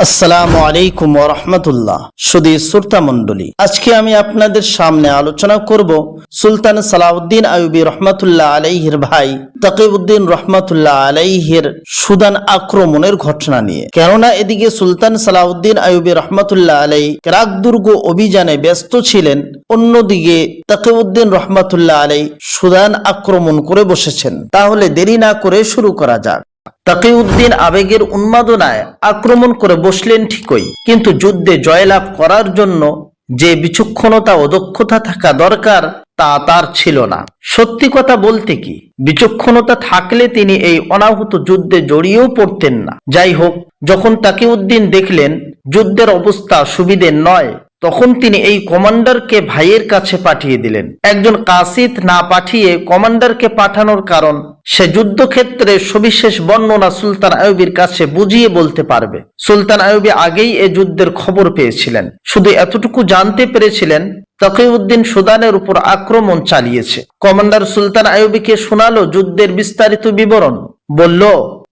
আসসালামু আলাইকুম ওয়া রাহমাতুল্লাহ। সুধী শ্রোতা মণ্ডলী, আজকে আমি আপনাদের সামনে আলোচনা করব সুলতান সালাউদ্দিন আইয়ুবী রহমাতুল্লাহ আলাইহির ভাই তাকিউদ্দিন রহমাতুল্লাহ আলাইহির সুদান আক্রমণের ঘটনা নিয়ে। কেননা এদিকে সুলতান সালাউদ্দিন আইয়ুবী রহমাতুল্লাহ আলাইহি ইরাক দুর্গ অভিযানে ব্যস্ত ছিলেন, অন্যদিকে তাকিউদ্দিন রহমাতুল্লাহ আলাইহি সুদান আক্রমণ করে বসেছেন। তাহলে দেরি না করে শুরু করা যাক। তাকিউদ্দিন আবেগের উন্মাদনায় আক্রমণ করে বসলেন ঠিকই, কিন্তু যুদ্ধে জয়লাভ করার জন্য যে বিচক্ষণতা ও দক্ষতা থাকা দরকার তা তার ছিল না। সত্যি কথা বলতে কি, বিচক্ষণতা থাকলে তিনি এই অনাহুত যুদ্ধে জড়িয়েও পড়তেন না। যাই হোক, যখন তাকিউদ্দিন দেখলেন যুদ্ধের অবস্থা সুবিধের নয়, তখন তিনি এই কমান্ডারকে ভাইয়ের কাছে পাঠিয়ে দিলেন। একজন কাসিদ না পাঠিয়ে কমান্ডারকে পাঠানোর কারণ, সে যুদ্ধক্ষেত্রে সবিশেষ বর্ণনা সুলতান আইয়ুবীর কাছে বুঝিয়ে বলতে পারবে। সুলতান আইয়ুবী আগেই এ যুদ্ধের খবর পেয়েছিলেন, শুধু এতটুকু জানতে পেরেছিলেন তাকিউদ্দিন সুদানের উপর আক্রমণ চালিয়েছে। কমান্ডার সুলতান আইয়ুবীকে শোনালো যুদ্ধের বিস্তারিত বিবরণ। বলল,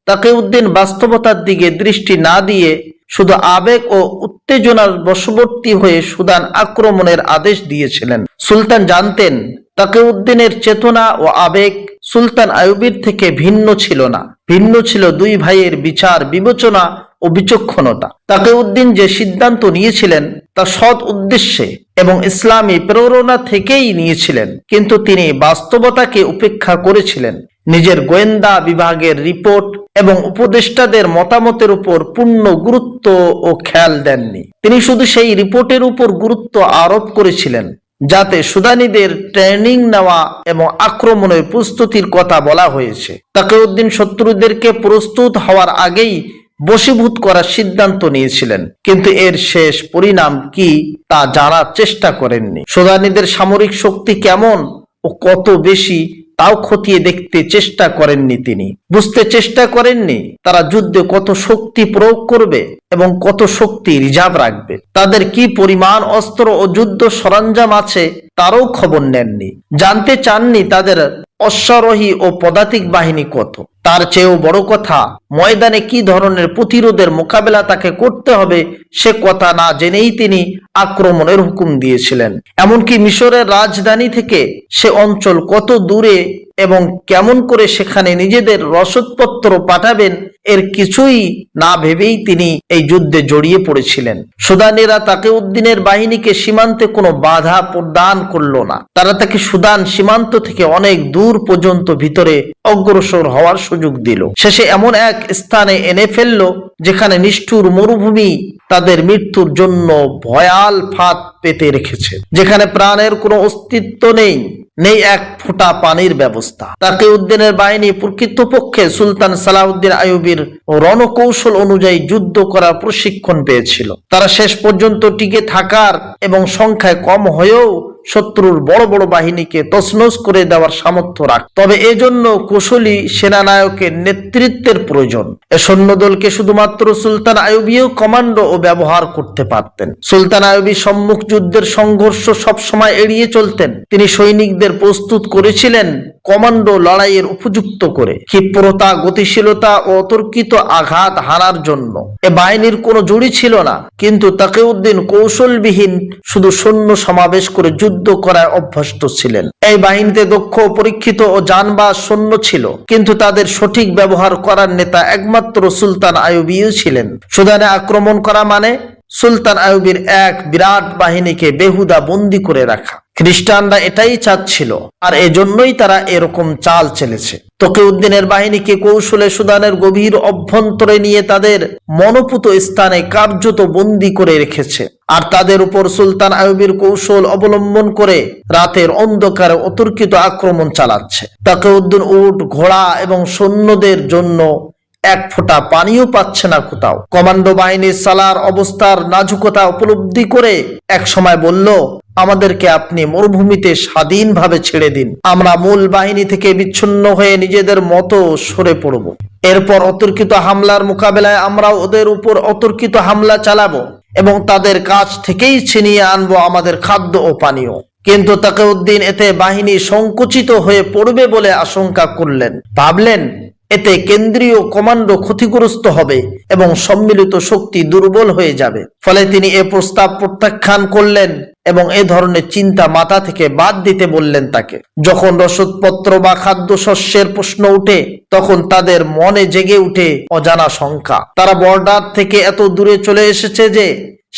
তাকিউদ্দিন বাস্তবতার দিকে দৃষ্টি না দিয়ে শুধু আবেগ ও উত্তেজনার বশবর্তী হয়ে সুদান আক্রমণের আদেশ দিয়েছিলেন। সুলতান জানতেন তাকিউদ্দিনের চেতনা ও আবেগ সুলতান আইয়ুবীর থেকে ভিন্ন ছিল না। ভিন্ন ছিল দুই ভাইয়ের বিচার বিবেচনা ও বিচক্ষণতা। তাকিউদ্দিন যে সিদ্ধান্ত নিয়েছিলেন তা সৎ উদ্দেশ্যে এবং ইসলামী প্রেরণা থেকেই নিয়েছিলেন, কিন্তু তিনি বাস্তবতাকে উপেক্ষা করেছিলেন। নিজের গোয়েন্দা বিভাগের রিপোর্ট এবং উপদেষ্টাদের মতামতের উপর পূর্ণ গুরুত্ব ও খেয়াল দেননি। তিনি শুধু সেই রিপোর্টের উপর গুরুত্ব আরোপ করেছিলেন যাতে সুদানিদের ট্রেনিং নেওয়া এবং আক্রমণের প্রস্তুতির কথা বলা হয়েছে। তাকিউদ্দিন শত্রুদেরকে প্রস্তুত হওয়ার আগেই বশীভূত করার সিদ্ধান্ত নিয়েছিলেন, কিন্তু এর শেষ পরিণাম কি তা জানার চেষ্টা করেননি। সুদানিদের সামরিক শক্তি কেমন ও কত বেশি তাও খতিয়ে দেখতে চেষ্টা করেননি। তিনি বুঝতে চেষ্টা করেননি তারা যুদ্ধে কত শক্তি প্রয়োগ করবে এবং কত শক্তি রিজার্ভ রাখবে। তাদের কি পরিমাণ অস্ত্র ও যুদ্ধ সরঞ্জাম আছে তারও খবর নেননি। জানতে চাননি তাদের অশ্বারোহী ও পদাতিক বাহিনী কত। তার চেয়েও বড় কথা, ময়দানে কি ধরনের প্রতিরোধের মোকাবেলা তাকে করতে হবে সে কথা না জেনেই তিনি আক্রমণের হুকুম দিয়েছিলেন। এমনকি মিশরের রাজধানী থেকে সে অঞ্চল কত দূরে এবং কেমন করে সেখানে নিজেদের রসদপত্র পাঠাবেন এর কিছুই না ভেবেই তিনি এই যুদ্ধে জড়িয়ে পড়েছিলেন। সুদানিরা তাকিউদ্দিনের বাহিনীকে সীমান্তে কোনো বাধা প্রদান করল না। তারা তাকে সুদান সীমান্ত থেকে অনেক দূর পর্যন্ত ভিতরে অগ্রসর হওয়ার সুযোগ দিল। শেষে এমন এক স্থানে এনে ফেলল যেখানে নিষ্ঠুর মরুভূমি তাদের মৃত্যুর জন্য ভয়াল ফাঁদ পেতে রেখেছে, যেখানে প্রাণের কোনো অস্তিত্ব নেই এক ফোঁটা পানির ব্যবস্থা। তাকিউদ্দিনের বাহিনী প্রকৃতপক্ষে সুলতান সালাউদ্দিন আইয়ুবীর রণকৌশল অনুযায়ী যুদ্ধ করার প্রশিক্ষণ পেয়েছিল। তারা শেষ পর্যন্ত টিকে থাকার এবং সংখ্যায় কম হয়েও শত্রুর বড় বড় বাহিনীকে তছনছ করে দেওয়ার সামর্থ্য রাখ। তবে এজন্য কুশলী সেনানায়কের নেতৃত্বের প্রয়োজন। এ সৈন্যদলকে শুধুমাত্র সুলতান আইয়ুবীও কমান্ডো ও ব্যবহার করতে পারতেন। সুলতান আইয়ুবী সম্মুখ যুদ্ধের সংঘর্ষ সবসময় এড়িয়ে চলতেন। তিনি সৈনিকদের প্রস্তুত করেছিলেন কমান্ডো লড়াইয়ের উপযুক্ত করে, ক্ষিপ্রতা, গতিশীলতা ও অতর্কিত আঘাত হানার জন্য। এ বাহিনীর কোনো জুড়ি ছিল না, কিন্তু তাকিউদ্দিন কৌশলবিহীন শুধু সৈন্য সমাবেশ করে যুদ্ধ করায় অভ্যস্ত ছিলেন। এই বাহিনীতে দক্ষ, পরীক্ষিত ও জানবাজ সৈন্য ছিল, কিন্তু তাদের সঠিক ব্যবহার করার নেতা একমাত্র সুলতান আইয়ুবীই ছিলেন। সুদানে আক্রমণ করা মানে সুলতান আইয়ুবীর এক বিরাট বাহিনীকে বেহুদা বন্দী করে রাখা। খ্রিস্টানরা এটাই চাচ্ছিল, আর এজন্যই তারা এরকম চাল চেলেছে। তাকিউদ্দিনের বাহিনীকে কৌশলে সুদানের গভীর অভ্যন্তরে নিয়ে তাদের মনোপুত স্থানে কার্যত বন্দী করে রেখেছে, আর তাদের উপর সুলতান আইয়ুবীর কৌশল অবলম্বন করে রাতের অন্ধকারে অতর্কিত আক্রমণ চালাচ্ছে। তাকিউদ্দিন উট, ঘোড়া এবং সৈন্যদের জন্য এক ফোঁটা পানিও পাচ্ছে না কোথাও। কমান্ডো বাহিনীর সালার অবস্থার নাজুকতা উপলব্ধি করে এক সময় বলল, আমাদেরকে আপনি মরুভূমিতে স্বাধীনভাবে ছেড়ে দিন। আমরা মূল বাহিনী থেকে বিচ্ছিন্ন হয়ে নিজেদের মতো সরে পড়ব। এরপর অতর্কিত হামলার মোকাবেলায় আমরা ওদের উপর অতর্কিত হামলা চালাবো এবং তাদের কাছ থেকেই ছিনিয়ে আনবো আমাদের খাদ্য ও পানীয়। কিন্তু তাকিউদ্দিন এতে বাহিনী সংকুচিত হয়ে পড়বে বলে আশঙ্কা করলেন। ভাবলেন এতে কেন্দ্রীয় কমান্ডো ক্ষতিগ্রস্ত হবে এবং সম্মিলিত শক্তি দুর্বল হয়ে যাবে। ফলে তিনি এ প্রস্তাব প্রত্যাখ্যান করলেন এবং এ ধরনের চিন্তা মাথা থেকে বাদ দিতে বললেন তাকে। যখন রসদপত্র বা খাদ্যশস্যের প্রশ্ন উঠে তখন তাদের মনে জেগে উঠে অজানা শঙ্কা। তারা বর্ডার থেকে এত দূরে চলে এসেছে যে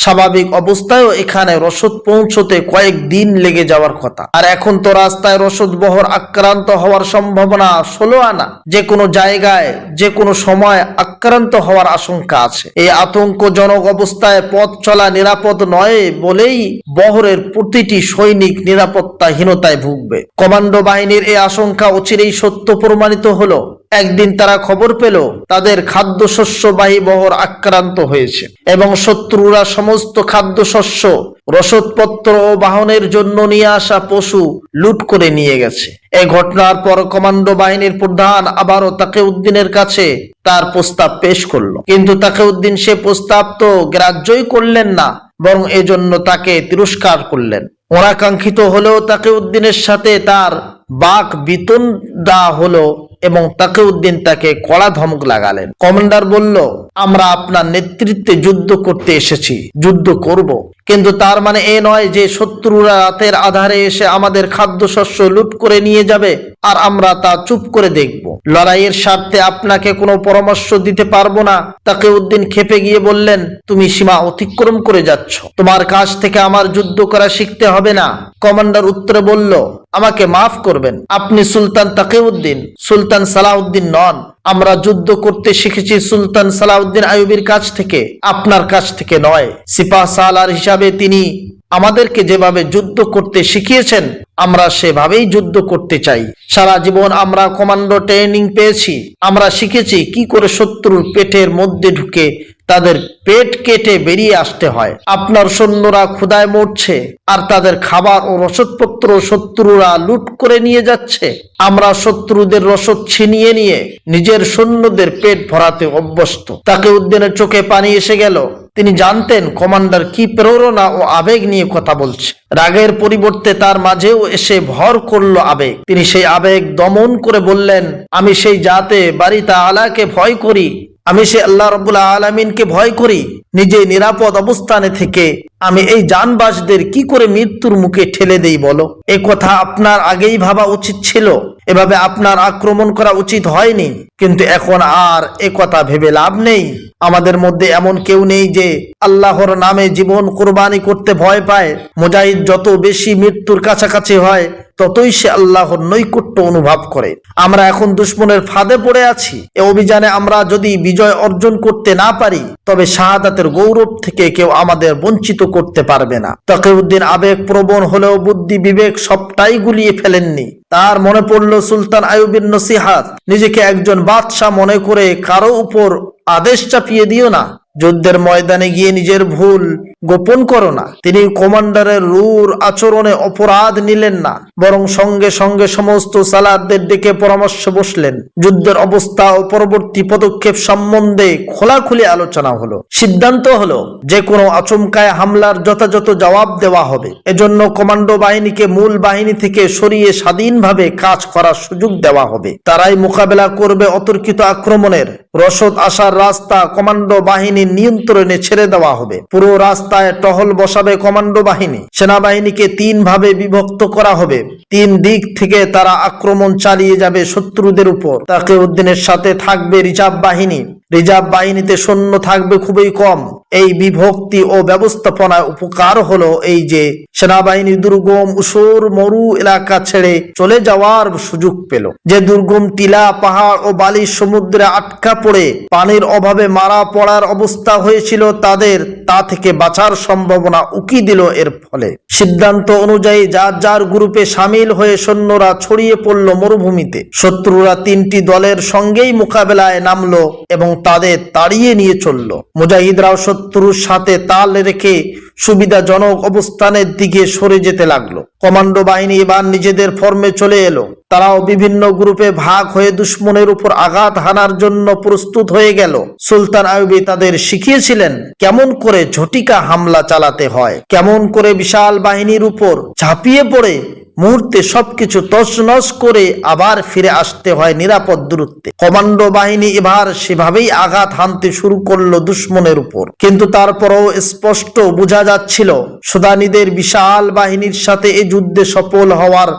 স্বাভাবিক অবস্থায়ও এখানে রসদ পৌঁছতে কয়েকদিন লেগে যাওয়ার কথা, আর এখন তো রাস্তায় রসদ বহর আক্রান্ত হওয়ার সম্ভাবনা 16 আনা। যে কোনো জায়গায় যে কোনো সময় আক্রান্ত হওয়ার আশঙ্কা আছে। এই আতঙ্কজনক অবস্থায় পথ চলা নিরাপদ নয় বলেই বহরের প্রতিটি সৈনিক নিরাপত্তাহীনতায় ভুগবে। কমান্ডো বাহিনীর এই আশঙ্কা অচিরেই সত্য প্রমাণিত হলো। একদিন তারা খবর পেল তাদের খাদ্যশস্যবাহী বহর আক্রান্ত হয়েছে এবং শত্রুরা সমস্ত খাদ্যশস্য, রসদপত্র ও বাহনের জন্য নিয়ে আসা পশু লুট করে নিয়ে গেছে। এই ঘটনার পর কমান্ডো বাহিনীর প্রধান আবারও তাকিউদ্দিনের কাছে তার প্রস্তাব পেশ করলো, কিন্তু তাকিউদ্দিন সে প্রস্তাব তো গ্রাহ্যই করলেন না, বরং এজন্য তাকে তিরস্কার করলেন। অনাকাঙ্ক্ষিত হলেও তাকিউদ্দিনের সাথে তার বাক বিতণ্ডা হলো এবং তাকিউদ্দিন তাকে কড়া ধমক লাগালেন। কমান্ডার বলল, আমরা আপনার নেতৃত্বে যুদ্ধ করতে এসেছি, যুদ্ধ করব, কিন্তু তার মানে এ নয় যে শত্রুরা রাতের আধারে এসে আমাদের খাদ্যশস্য লুট করে নিয়ে যাবে আর আমরা তা চুপ করে দেখব। লড়াইয়ের স্বার্থে আপনাকে কোনো পরামর্শ দিতে পারবো না। তাকিউদ্দিন ক্ষেপে গিয়ে বললেন, তুমি সীমা অতিক্রম করে যাচ্ছ, তোমার কাছ থেকে আমার যুদ্ধ করা শিখতে হবে না। কমান্ডার উত্তরে বলল, আমাকে মাফ করবেন, আপনি সুলতান তাকিউদ্দিন, সুলতান সালাউদ্দিন নন। আমরা যুদ্ধ করতে শিখেছি সুলতান সালাউদ্দিন আইয়ুবীর কাছ থেকে, আপনার কাছ থেকে নয়। সিপাহ সালার হিসাবে তিনি আমাদেরকে যেভাবে যুদ্ধ করতে শিখিয়েছেন আমরা সেভাবেই যুদ্ধ করতে চাই। সারা জীবন আমরা কমান্ডো ট্রেনিং পেয়েছি, আমরা শিখেছি কি করে শত্রুর পেটের মধ্যে ঢুকে তাদের পেট কেটে বেরিয়ে আসতে হয়। আপনার সৈন্যরা ক্ষুধায় মরছে আর তাদের খাবার ও রসদপত্র শত্রুরা লুট করে নিয়ে যাচ্ছে। আমরা শত্রুদের রসদ ছিনিয়ে নিয়ে নিজের সৈন্যদের পেট ভরাতে অভ্যস্ত। তাকিউদ্দিনের চোখে পানি এসে গেল। তিনি জানতেন কমান্ডার কি প্রেরণা ও আবেগ নিয়ে কথা বলছে। রাগের পরিবর্তে তার মাঝেও এসে ভর করলো আবেগ। তিনি সেই আবেগ দমন করে বললেন, আমি সেই জাতে বারি তাআলাকে ভয় করি, আমি সেই আল্লাহ রাব্বুল আলামিনকে ভয় করি। নিজে নিরাপদ অবস্থানে থেকে আমি এই জানবাজদের কি করে মৃত্যুর মুখে ঠেলে দেই বলো? এ কথা আপনার আগেই ভাবা উচিত ছিল, এভাবে আপনার আক্রমণ করা উচিত হয়নি, কিন্তু এখন আর এ কথা ভেবে লাভ নেই। আমাদের মধ্যে এমন কেউ নেই যে আল্লাহর নামে জীবন কোরবানি করতে ভয় পায়। মুজাহিদ যত বেশি মৃত্যুর কাছাকাছি হয় ততই সে আল্লাহর নৈকট্য অনুভব করে। আমরা এখন দুশমনের ফাঁদে পড়ে আছি। এ অভিযানে আমরা যদি বিজয় অর্জন করতে না পারি তবে শাহাদাতের গৌরব থেকে কেউ আমাদের বঞ্চিত করতে পারবে না। তাকিউদ্দিন আবেগ প্রবণ হলেও বুদ্ধি বিবেক সবটাই গুলিয়ে ফেলেননি। তার মনে পড়ল সুলতান আইয়ুবীর নসিহাত, নিজেকে একজন বাদশাহ মনে করে কারো উপর আদেশ চাপিয়ে দিও না, যুদ্ধের ময়দানে গিয়ে নিজের ভুল গোপন করো না। তিনি কমান্ডারের রূঢ় আচরণে অপরাধ নিলেন না, বরং সঙ্গে সঙ্গে সমস্ত সালারদের ডেকে পরামর্শ বসলেন। যুদ্ধের অবস্থা ও পরবর্তী পদক্ষেপ সম্বন্ধে খোলাখুলি আলোচনা হলো। সিদ্ধান্ত হলো যে কোনো আচমকায় হামলার যথাযথ জবাব দেওয়া হবে। এজন্য কমান্ডো বাহিনীকে মূল বাহিনী থেকে সরিয়ে স্বাধীনভাবে কাজ করার সুযোগ দেওয়া হবে। তারাই মোকাবেলা করবে অতর্কিত আক্রমণের। রসদ আসার রাস্তা কমান্ডো বাহিনীর নিয়ন্ত্রণে ছেড়ে দেওয়া হবে। পুরো রাস্তায় টহল বসাবে কমান্ডো বাহিনী। সেনাবাহিনীকে 3 ভাবে বিভক্ত করা হবে। 3 দিক থেকে তারা আক্রমণ চালিয়ে যাবে শত্রুদের উপর। তাকিউদ্দিনের সাথে থাকবে রিজার্ভ বাহিনী। রিজার্ভ বাহিনীতে সৈন্য থাকবে খুবই কম। এই বিভক্তি ও ব্যবস্থাপনায় উপকার হলো এই যে সেনাবাহিনী দুর্গম উসর মরু এলাকা ছেড়ে চলে যাওয়ার সুযোগ পেল। যে দুর্গম টিলা, পাহাড় ও বালির সমুদ্রে আটকা পড়ে পানির অভাবে মারা পড়ার অবস্থা হয়েছিল তাদের তা থেকে বাঁচার সম্ভাবনা উকি দিল এর ফলে। সিদ্ধান্ত অনুযায়ী যার যার গ্রুপে সামিল হয়ে সৈন্যরা ছড়িয়ে পড়ল মরুভূমিতে। শত্রুরা 3টি দলের সঙ্গেই মোকাবেলায় নামলো এবং তাদের তাড়িয়ে নিয়ে চলল। মুজাহিদরাও শত্রুর সাথে তাল রেখে সুবিধাজনক অবস্থানের দিকে সরে যেতে লাগলো। কমান্ডো বাহিনী এবার নিজেদের ফর্মে চলে এলো। তারাও বিভিন্ন গ্রুপে ভাগ হয়ে দুশমনের উপর আঘাত হানার জন্য প্রস্তুত হয়ে গেল। সুলতান আইয়ুবী তাদের শিখিয়েছিলেন কেমন করে ঝটিকা হামলা চালাতে হয়, কেমন করে বিশাল বাহিনীর উপর ঝাঁপিয়ে পড়ে মুহূর্তে সবকিছু তছনছ করে আবার ফিরে আসতে হয় নিরাপদ দূরত্বে। কমান্ডো বাহিনী এবার সেভাবেই আঘাত হানতে শুরু করলো দুশমনের উপর। কিন্তু তারপরও স্পষ্ট বোঝা যাচ্ছিল সুদানিদের বিশাল বাহিনীর সাথে এই যুদ্ধে সফল হওয়ার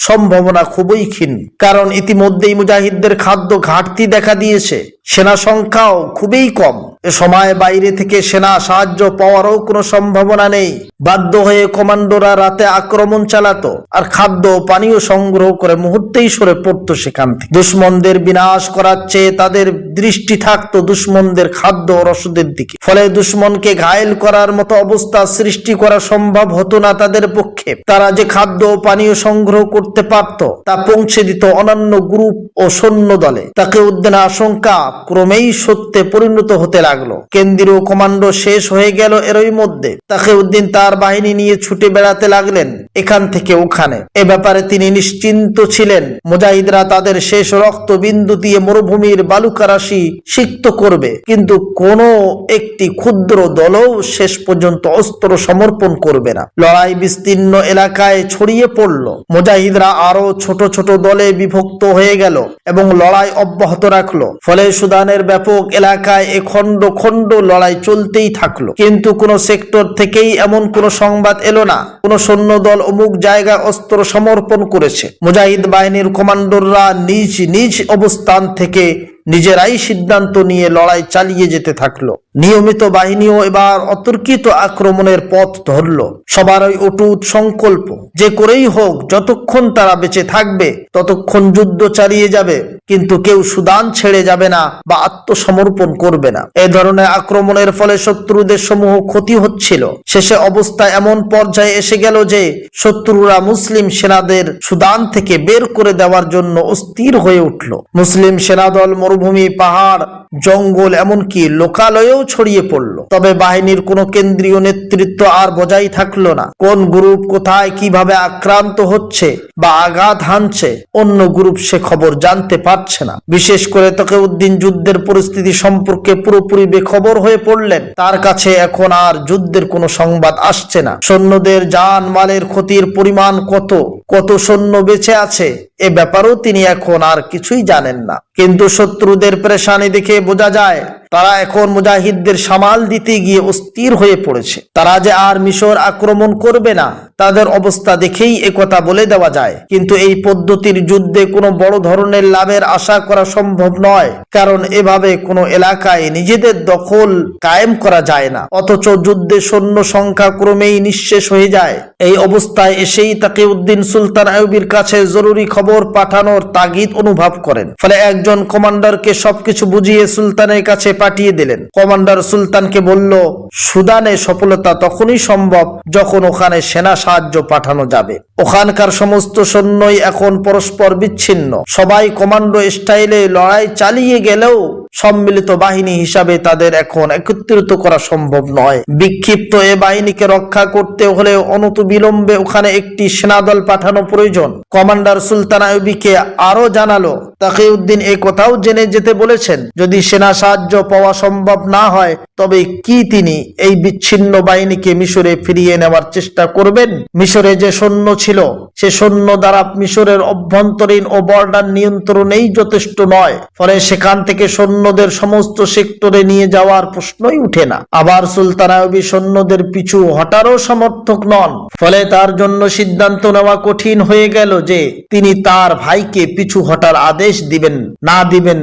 সম্ভাবনা খুবই ক্ষীণ। কারণ ইতিমধ্যেই মুজাহিদদের খাদ্য ঘাটতি দেখা দিয়েছে, সেনা সংখ্যাও খুবই কম। এ সময় বাইরে থেকে সেনা সাহায্য পাওয়ারও কোনো সম্ভাবনা নেই। বাধ্য হয়ে কমান্ডোরা রাতে আক্রমণ চালাতো আর খাদ্য পানীয় সংগ্রহ করে মুহূর্তেই সরে পড়তো সেখান থেকে। দুশমনদের বিনাশ করার চেয়ে তাদের দৃষ্টি থাকতো দুশমনদের খাদ্য ও রসদের দিকে। ফলে দুশমনকে ঘায়েল করার মতো অবস্থা সৃষ্টি করা সম্ভব হতো না তাদের পক্ষে। তারা যে খাদ্য ও পানীয় সংগ্রহ করতে পারত তা পৌঁছে দিত অন্যান্য গ্রুপ ও সৈন্য দলে। তাকিউদ্দিনের আশঙ্কা ক্রমেই সত্যে পরিণত হতে লাগলো। কেন্দ্রীয় কমান্ডো শেষ হয়ে গেল এরই মধ্যে। তাকিউদ্দিন তার বাহিনী নিয়ে ছুটে বেড়াতে লাগলেন এখান থেকে ওখানে। এ ব্যাপারে তিনি নিশ্চিন্ত ছিলেন মুজাহিদরা তাদের শেষ রক্তবিন্দু দিয়ে মরুভূমির বালুকারাশি সিক্ত করবে, কিন্তু কোনো একটি ক্ষুদ্র দলও শেষ পর্যন্ত অস্ত্র সমর্পণ করবে না। লড়াই বিস্তীর্ণ এলাকায় ছড়িয়ে পড়ল। মুজাহিদরা আরো ছোট ছোট দলে বিভক্ত হয়ে গেল এবং লড়াই অব্যাহত রাখলো। ফলে সুদানের ব্যাপক এলাকায় এ খন্ড খন্ড লড়াই চলতেই থাকলো। কিন্তু কোন সেক্টর থেকেই এমন কোন সংবাদ এলো না কোন সৈন্য দল অমুক জায়গায় অস্ত্র সমর্পণ করেছে। মুজাহিদ বাহিনীর কমান্ডোররা নিজ নিজ অবস্থান থেকে নিজেরাই সিদ্ধান্ত নিয়ে লড়াই চালিয়ে যেতে থাকলো। নিয়মিত বাহিনীও এবার অতর্কিত আক্রমণের পথ ধরল। সবারই অটুট সংকল্প যে করেই হোক যতক্ষণ তারা বেঁচে থাকবে ততক্ষণ যুদ্ধ চালিয়ে যাবে, কিন্তু কেউ সুদান ছেড়ে যাবে না বা আত্মসমর্পণ করবে না। এ ধরনের আক্রমণের ফলে শত্রুদের সমূহ ক্ষতি হচ্ছিল। শেষে অবস্থা এমন পর্যায়ে এসে গেল যে শত্রুরা মুসলিম সেনাদের সুদান থেকে বের করে দেওয়ার জন্য অস্থির হয়ে উঠল। মুসলিম সেনাদল মরুভূমি, পাহাড়, জঙ্গল, এমনকি লোকালয়েও ছড়িয়ে পড়ল। তবে বাহিনীর কোনো কেন্দ্রীয় নেতৃত্ব আর বজায় থাকলো না। কোন গ্রুপ কোথায় কিভাবে আক্রান্ত হচ্ছে বা আঘাত হানছে অন্য গ্রুপ সে খবর জানতে পারছে না। বিশেষ করে তাকিউদ্দিন যুদ্ধের পরিস্থিতি সম্পর্কে পুরোপুরি বেখবর হয়ে পড়লেন। তার কাছে এখন আর যুদ্ধের কোনো সংবাদ আসছে না। সৈন্যদের জান মালের ক্ষতির পরিমাণ কত, কত সৈন্য বেঁচে আছে এ ব্যাপারেও তিনি এখন আর কিছুই জানেন না। কিন্তু শত্রুদের পেরেশানি দেখে বোঝা যায় তারা এখন মুজাহিদদের সামাল দিতে গিয়ে অস্থির হয়ে পড়েছে। তারা যে আর মিশর আক্রমণ করবে না তাদের অবস্থা দেখেই একথা বলে দেওয়া যায়। কিন্তু এই পদ্ধতির যুদ্ধে কোনো বড় ধরনের লাভের আশা করা সম্ভব নয়, কারণ এভাবে কোনো এলাকায় নিজেদের দখল কায়েম করা যায় না। অথচ যুদ্ধে সৈন্য সংখ্যা ক্রমেই নিঃশেষ হয়ে যায়। এই অবস্থায় এসেই তাকিউদ্দিন সুলতান আইয়ুবীর কাছে জরুরি খবর পাঠানোর তাগিদ অনুভব করেন। ফলে একজন কমান্ডারকে সবকিছু বুঝিয়ে সুলতানের কাছে পাঠিয়ে দিলেন। কমান্ডার সুলতানকে বলল, সুদানে সফলতা তখনই সম্ভব যখন ওখানে সেনা সাহায্য পাঠানো যাবে। ওখানকার সমস্ত সৈন্যই এখন পরস্পর বিচ্ছিন্ন। সবাই কমান্ডো স্টাইলে লড়াই চালিয়ে গেলেও সম্মিলিত বাহিনী হিসাবে তাদের এখন একত্রিত করা সম্ভব নয়। বিক্ষিপ্ত এ বাহিনীকে রক্ষা করতে হলে অনতিবিলম্বে ওখানে একটি সেনাদল পাঠানো প্রয়োজন। কমান্ডার সুলতান আইয়ুবীকে আরো জানালো তাকিউদ্দিন এ কথাও জেনে যেতে বলেছেন যদি সেনা সাহায্য পাওয়া সম্ভব না হয় তবে কি তিনি এই বিচ্ছিন্ন বাহিনীকে মিশরে ফিরিয়ে নেওয়ার চেষ্টা করবেন? মিশরে যে সৈন্য ছিল সে সৈন্য দ্বারা মিশরের অভ্যন্তরীণ ও বর্ডার নিয়ন্ত্রণেই যথেষ্ট নয়। ফলে সেখান থেকে সৈন্যদের সমস্ত সেক্টরে নিয়ে যাওয়ার প্রশ্নই উঠে না। আবার সুলতান আইয়ুবী সৈন্যদের পিছু হটারও সমর্থক নন। ফলে তার জন্য সিদ্ধান্ত নেওয়া কঠিন হয়ে গেল যে তিনি তার ভাইকে পিছু হটার আদেশ দিবেন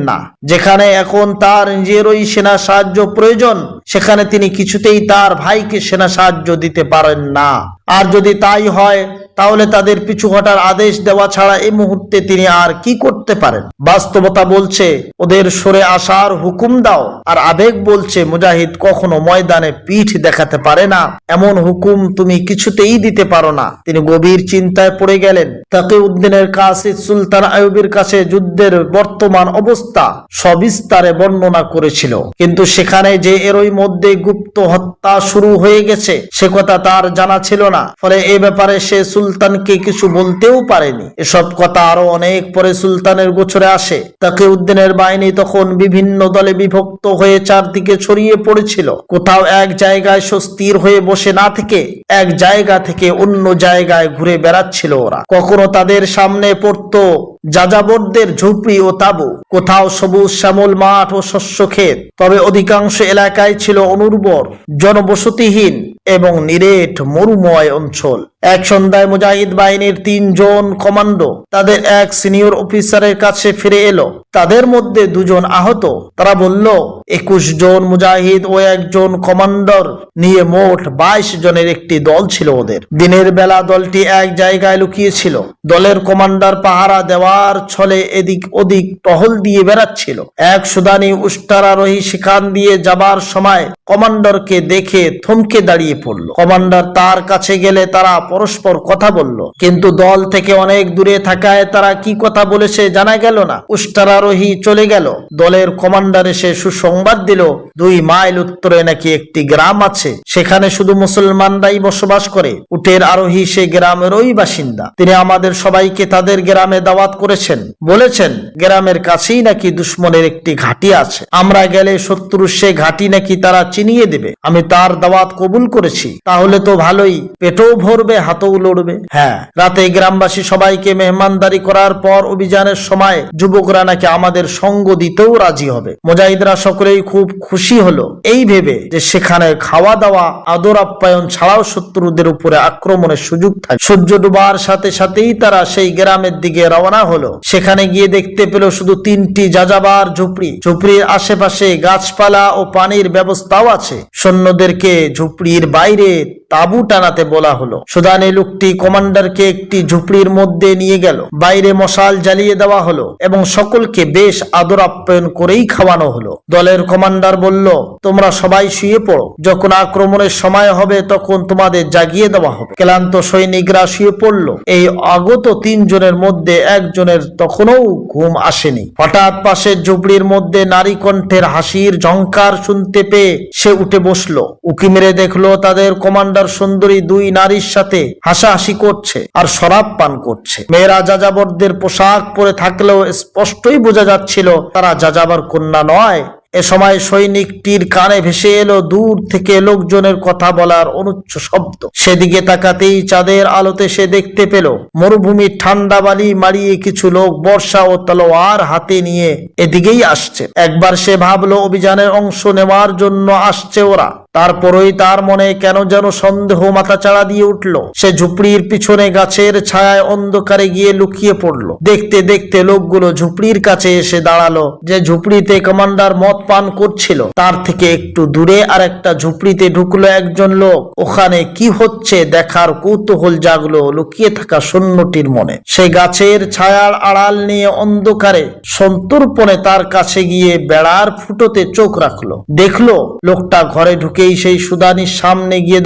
না। যেখানে এখন তার নিজেরই সেনা সাহায্য প্রয়োজন সেখানে তিনি কিছুতেই তার ভাইকে সেনা সাহায্য দিতে পারেন না। আর যদি তাই হয় তাহলে তাদের পিছু হটার আদেশ দেওয়া ছাড়া এই মুহূর্তে তিনি আর কি করতে পারেন? বাস্তবতা বলছে ওদের সরে আসার হুকুম দাও, আর আবেগ বলছে মুজাহিদ কখনো ময়দানে পিঠ দেখাতে পারে না, এমন হুকুম তুমি কিছুতেই দিতে পারো না। তিনি গভীর চিন্তায় পড়ে গেলেন। তাকিউদ্দিনের কাছে সুলতান আইয়ুবীর কাছে যুদ্ধের বর্তমান অবস্থা সবিস্তারে বর্ণনা করেছিল, কিন্তু সেখানে যে এরই মধ্যে গুপ্ত হত্যা শুরু হয়ে গেছে সে কথা তার জানা ছিল না। ফলে এ ব্যাপারে সে সুলতানকে কিছু বলতেও পারেনি। এসব কথা আরো অনেক পরে সুলতানের গোচরে আসে। তাকিউদ্দিনের বাহিনী তখন বিভিন্ন দলে বিভক্ত হয়ে চারদিকে ছড়িয়ে পড়েছিল। কোথাও এক জায়গায় স্থির হয়ে বসে না থেকে এক জায়গা থেকে অন্য জায়গায় ঘুরে বেড়াচ্ছিল ওরা। কখনো তাদের সামনে পড়তো যাযাবরদের ঝুপড়ি ও তাঁবু, কোথাও সবুজ শ্যামল মাঠ ও শস্য ক্ষেত। তবে অধিকাংশ এলাকায় ছিল অনুর্বর, জনবসতিহীন এবং নিরেট মরুময় অঞ্চল। এক সন্ধ্যায় মুজাহিদ বাহিনীর 3 জন কমান্ডো তাদের এক সিনিয়র অফিসারের কাছে ফিরে এলো। তাদের মধ্যে 2 জন আহত। তারা বলল 21 জন মুজাহিদ ও 1 জন কমান্ডার নিয়ে মোট 22 জনের একটি দল ছিল ওদের। দিনের বেলা দলটি এক জায়গায় লুকিয়েছিল। দলের কমান্ডার পাহারা দেওয়ার ছলে এদিক ওদিক টহল দিয়ে বেড়াচ্ছিল। এক সুদানি উষ্ট্রারোহী সেখান দিয়ে যাবার সময় কমান্ডারকে দেখে থমকে দাঁড়িয়ে পড়ল। কমান্ডার তার কাছে গেলে তারা পরস্পর কথা বলল, কিন্তু দল থেকে অনেক দূরে থাকায় তারা কি কথা বলেছে জানা গেল না। উষ্ট্রারোহী চলে গেল। দলের কমান্ডার এসে সুসংবাদ দিল 2 মাইল উত্তরে নাকি একটি গ্রাম আছে, সেখানে শুধু মুসলমানরাই বসবাস করে। উটের আরোহী সে গ্রামেরই বাসিন্দা। তিনি আমাদের সবাইকে তাদের গ্রামে দাওয়াত করেছেন। বলেছেন গ্রামের কাছেই নাকি দুশমনের একটি ঘাঁটি আছে, আমরা গেলে শত্রুর সে ঘাঁটি নাকি তারা চিনিয়ে দেবে। আমি তার দাওয়াত কবুল করেছি। তাহলে তো ভালোই, পেটও ভরবে, হাতও লড়বে। হ্যাঁ, রাতে গ্রামবাসী সবাইকে মেহমানদারি করার পর অভিযানের সময় যুবকরা নাকি আমাদের সঙ্গ দিতেও রাজি হবে। মুজাহিদরা সকলেই খুব খুশি হলো এই ভেবে যে সেখানে খাওয়া দাওয়া আদর আপ্যায়ন ছাড়াও শত্রুদের উপরে আক্রমণের সুযোগ থাকে। সূর্য ডুবার সাথে সাথেই তারা সেই গ্রামের দিকে রওনা হলো। সেখানে গিয়ে দেখতে পেল শুধু 3টি যাযাবার ঝুপড়ি। ঝুপড়ির আশেপাশে গাছপালা ও পানির ব্যবস্থাও আছে। সৈন্যদেরকে ঝুপড়ির বাইরে তাঁবু টানাতে বলা হলো। সুদানি লোকটি কমান্ডারকে একটি ঝুপড়ির মধ্যে নিয়ে গেল। বাইরে মশাল জ্বালিয়ে দেওয়া হলো এবং সকলকে বেশ আদর আপ্যায়ন করেই খাওয়ানো হলো। দলের কমান্ডার বলল, তোমরা সবাই শুয়ে পড়ো, যখন আক্রমণের সময় হবে তখন তোমাদের জাগিয়ে দেওয়া হবে। ক্লান্ত সৈনিকরা শুয়ে পড়ল। এই আগত 3 জনের মধ্যে একজনের তখনও ঘুম আসেনি। হঠাৎ পাশের ঝুপড়ির মধ্যে নারী কণ্ঠের হাসির ঝংকার শুনতে পেয়ে সে উঠে বসলো। উকি মেরে দেখলো তাদের কমান্ডার সুন্দরী 2 নারীর সাথে হাসাহাসি করছে আর শরাব পান করছে। মেয়েরা যাযাবরদের পোশাক পরে থাকলেও স্পষ্টই বোঝা যাচ্ছিল তারা যাযাবর কন্যা নয়। এ সময় সৈনিকটির কানে ভেসে এলো দূর থেকে লোকজনের কথা বলার অনুচ্চ শব্দ। সেদিকে তাকাতেই চাঁদের আলোতে সে দেখতে পেল মরুভূমির ঠান্ডা বালি মারিয়ে কিছু লোক বর্ষা ও তলোয়ার হাতে নিয়ে এদিকেই আসছে। একবার সে ভাবলো অভিযানের অংশ নেওয়ার জন্য আসছে ওরা। তারপরই তার মনে কেন যেন সন্দেহ মাথাচাড়া দিয়ে উঠল। সে ঝুপড়ির পিছনে গাছের ছায়ায় অন্ধকারে গিয়ে লুকিয়ে পড়ল। দেখতে দেখতে লোকগুলো ঝুপড়ির কাছে এসে দাঁড়ালো। যে ঝুপড়িতে কমান্ডার মদ পান করছিল তার থেকে একটু দূরে আর একটা ঝুপড়িতে ঢুকলো একজন লোক। ওখানে কি হচ্ছে দেখার কৌতূহল জাগলো লুকিয়ে থাকা সৈন্যটির মনে। সে গাছের ছায়ার আড়াল নিয়ে অন্ধকারে সন্তর্পণে তার কাছে গিয়ে বেড়ার ফুটোতে চোখ রাখলো। দেখলো লোকটা ঘরে ঢুকেই সেই সুদানির সামনে গিয়ে